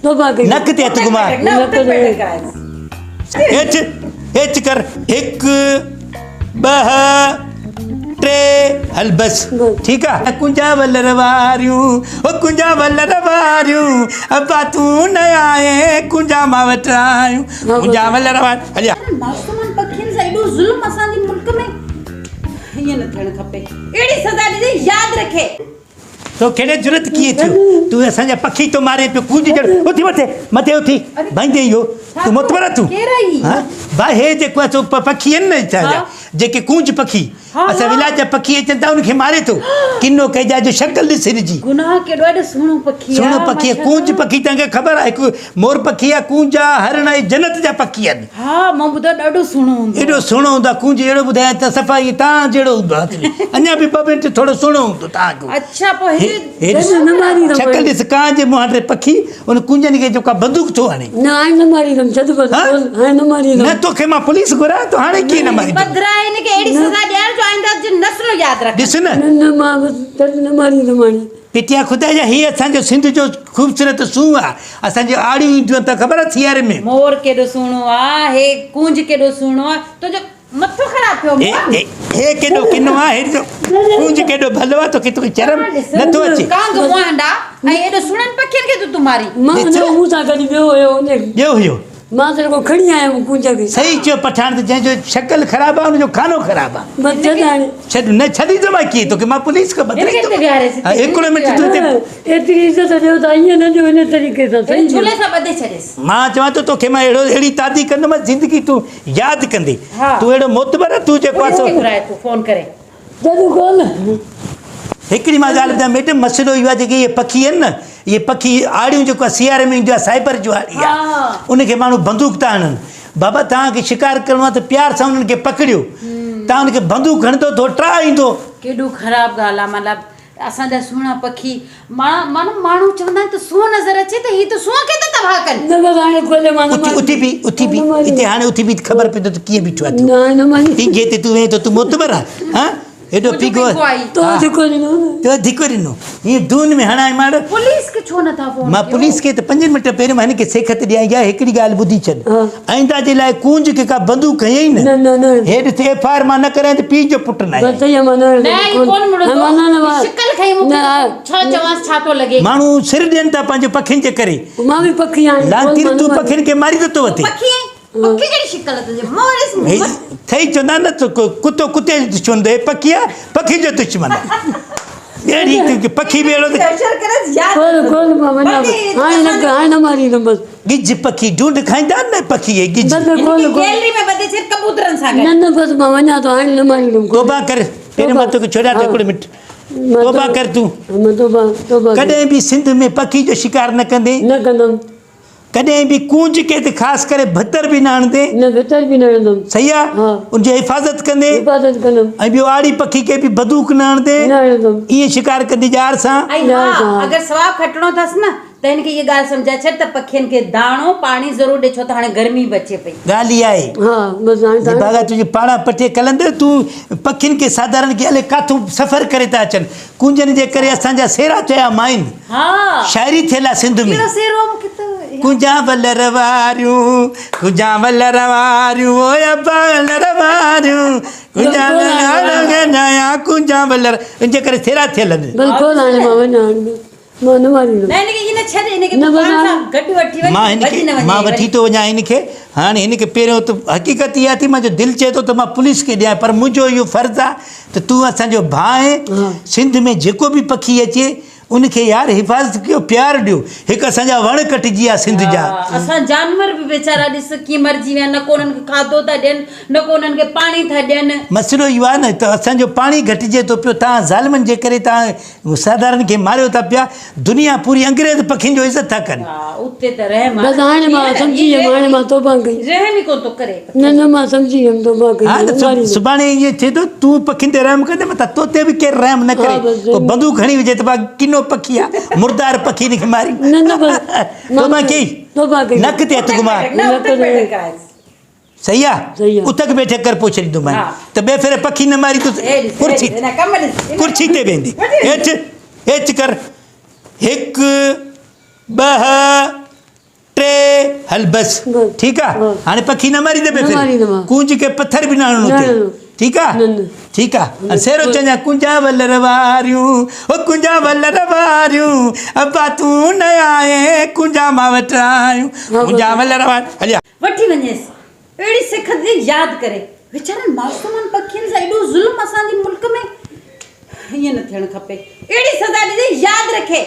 तोबा की नक ते हथ घुमा हेच हेच कर 1 2 3 हल बस ठीक है कुंजा वल्लर वारियूं ओ कुंजा वल्लर वारियूं अब्बा तू न आए कुंजा मावट आयूं कुंजा वल्लर वार हलिया मासूमन पखिन से एडो जुल्म असां जे मुल्क में ये न थियण खपे एड़ी सजा ॾिजे याद रखे तो केड़े जरूरत किए थियो तू असा पखी तो मारे पे कूद जड़ उठी मथे मथे उठी भाई यो तू मोतबरा तू हां भाई हे देखो तो पखी है न छा जेके कूंज पखी असा विलाज पखी अचन ता उनके मारे तो किन्नो कजा जो शक्ल दिसरी जी गुनाह के ॾाढो सुणो पखी कूंज पखी तंगे खबर है को मोर पखी या कूंजा हरण है जन्नत जा पखी है हां मां बुधा ॾाढो सुणो हुंदो एडो सुणो हुंदा कूंज एडो बुधाया त सफाई ता जेड़ो हुंदो अन्या भी पबेंट थोड़ो सुणो हुंदो ता को अच्छा पो हे न मारी शक्ल दिस कां जे मुहारे पखी उन कूंजन के जो का बंदूक तो हाने न मारी रम छद बस हां न मारी न तो के मां पुलिस घुरा तो हाने की न मारी बदरा इन के एड़ी सजा ॾियण जो आइंदा जो नस्ल याद रख दिस न मां न मारी न मारी पिटिया खुदा जा ही असा जो सिंध जो खूबसूरत सू आ असा जो आड़ी जो त खबर थियारे में मोर केडो सुणो आ हे कूंज केडो सुणो आ तो जो मथो खराब थियो हे केडो किनो आ हे जो कूंज केडो भलो आ तो के तो चरम न तो अचे कांग मोहंडा ए एडो सुणन पखिन के तू मारी मां न मुसा कदी बेयो होयो ने यो हुयो मां तेरे को खड़ी आया हूं कूंजा के सही जो पठान जे जो शक्ल खराब आ उन जो खानो खराब आ बस जाने छड न छदी जो मैं की तो के मां पुलिस को बदल इनके ते बिहारे से 1 मिनट तू ते एतरी इज्जत दे तो आइए न जो ने तरीके से सही झूले सा बदे छरेस मां चवा तो के मां एड़ी तादी कंद मैं जिंदगी तू याद कंदी तू एड़ो मोतबर तू जे पासो तू फोन करे जदू कॉल एकड़ी मां गाल दा मैडम मसलो इवा जे ये पखी है न ये पखी आड़ियों जो सियारे में जो साइबर जो आड़ी उनके मानू बंदूक ता हणन बाबा ता के शिकार करवा तो प्यार से उनके पकड़ियो ता उनके बंदूक हणदो तो ट्रा इंदो केडो खराब गाला मतलब असा जा सुणा पखी मानू चवंदा तो सो नजर अचे तो ही तो सो के तो तबाह कर न बगाने कोले मान उठी भी इते हाने उठी भी खबर पे तो किए बिठवा तू न मानी ठीक है तू तो तू मोतबर हां एडो पिगो तो दिकोरी नो ये दून में हणाय मार पुलिस के छो न था फोन मां पुलिस के तो 5 मिनट पहले माने के सेखत दिया या एकड़ी गाल बुधी छन आइंदा जे लाए कूंज के का बंदूक है ही न हेड से एफआर मा न करे तो पी जो पुट ना बस ये मन नहीं कौन मुड़ो शिकल खई मु छ जवास छातो लगे मानू सिर देन ता पंज पखिन जे करे मां भी पखी आए लांतीर तू पखिन के मारी तो वते पखी पखी जड़ी शिकल तुझे मोरिस थई चंदा न तो कुत्तो कुत्ते चोंदे पखिया पखी जो दुश्मन एड़ी तू पखी बेड़ो प्रेशर करस याद कौन मामा हां न मारी न बस गिज पखी ढूंढ खाइंदा न पखी है गिज गैलरी में बदे सिर कबूतरन सा न बस मामा ना तो हां न मारी न तोबा कर तेरे मत को छोड़ा टकड़ मिट तोबा कर तू तोबा कदे भी सिंध में पखी जो शिकार न कंदे न कंदम कदे भी कूंज के ते खास करे भतर भी न आणदे न भतर भी न आणदम सही आ उन जी हिफाजत कंदे कंदम ऐं बियो आड़ी पखी के भी बंदूक न आणदे न आणदम ये शिकार कंदी जार सा अगर सवाब खटणो थस ना त इनके ये गाल समझा छड़ त पखियन के दाणो पानी जरूर दे छो त हाने गर्मी बचे पई गाली आए हां बस जे बागा तुझे पाड़ा पटे कलंदे तू पखिन के साधारण के अले काथू सफर करे ता अचन कुंजन जे करे असा जा सेरा चया माइन हां शायरी थेला सिंध में केरो सेरो कित कुंजा वल्लर वारियूं ओ अब्बा वल्लर वारियूं कुंजा वल्लर नया कुंजा वल्लर जे करे सेरा थेलन बिल्कुल आने मामा जान मन मारी नहीं इने छड़े इने के दुकान सा गड्डी वठी वठी मां वठी तो वञा इनके हाने इनके पहिरियों तो हकीकत इहा थी मां जो दिल चे तो मां पुलिस के ॾियां पर मुंहिंजो इहो फर्ज़ आहे त तूं असांजो भाउ आहे सिंध में जेको बि पखी अचे उनके यार हिफाजत कयो प्यार ॾियो हिकु असांजा वण कटिजी आहे सिंध जा असां जानवर बि बेचारा ॾिस कीअं मरजी विया न कोनन खे खाधो था ॾियनि न कोनन खे पाणी था ॾियनि मसइलो इहो आहे न त असांजो पाणी घटिजे थो पियो तव्हां ज़ालिमनि जे करे तव्हां साधारण खे मारियो था पिया दुनिया पूरी अंग्रेज़ पखियुनि जो इज़त था कनि उते त रहम बस हाणे मां सम्झी वियमि हाणे मां तौबा कई रहम ई कोन थो करे न मां सम्झी वियमि तौबा कई हा त सुभाणे इहो थिए थो तूं पखियुनि ते रहम कंदे मथां तो ते बि केरु रहम न करे को बंदूक खणी विझे त किनो पखी आहे मुर्दार पखी ने मारी न बस तोबा की नक ते हथ घुमा सही है उतक बैठे कर पूछ रही तुम तो बे फिर पखी न मारी तो कुर्सी ते वेंदी हेच हेच कर 1 2 हल बस बस। ठीक है हाँ। हाणे पखी न मारी दे न मारी दे मां। कूंज के पत्थर भी ना हणो न, थे न। ठीक है न, न। ठीक है सेरो चंजा कुंजा वलर वारियूं ओ कुंजा वलर वारियूं अब्बा तू न आए कुंजा मां वटि आयूं कुंजा वलर वार हलिया वठी वञेसि अहिड़ी सिख जी यादि करे वीचारनि मासूमनि पखियुनि सां एॾो ज़ुल्म असांजे मुल्क में ईअं न थियणु खपे अहिड़ी सज़ा ॾिजे यादि रखे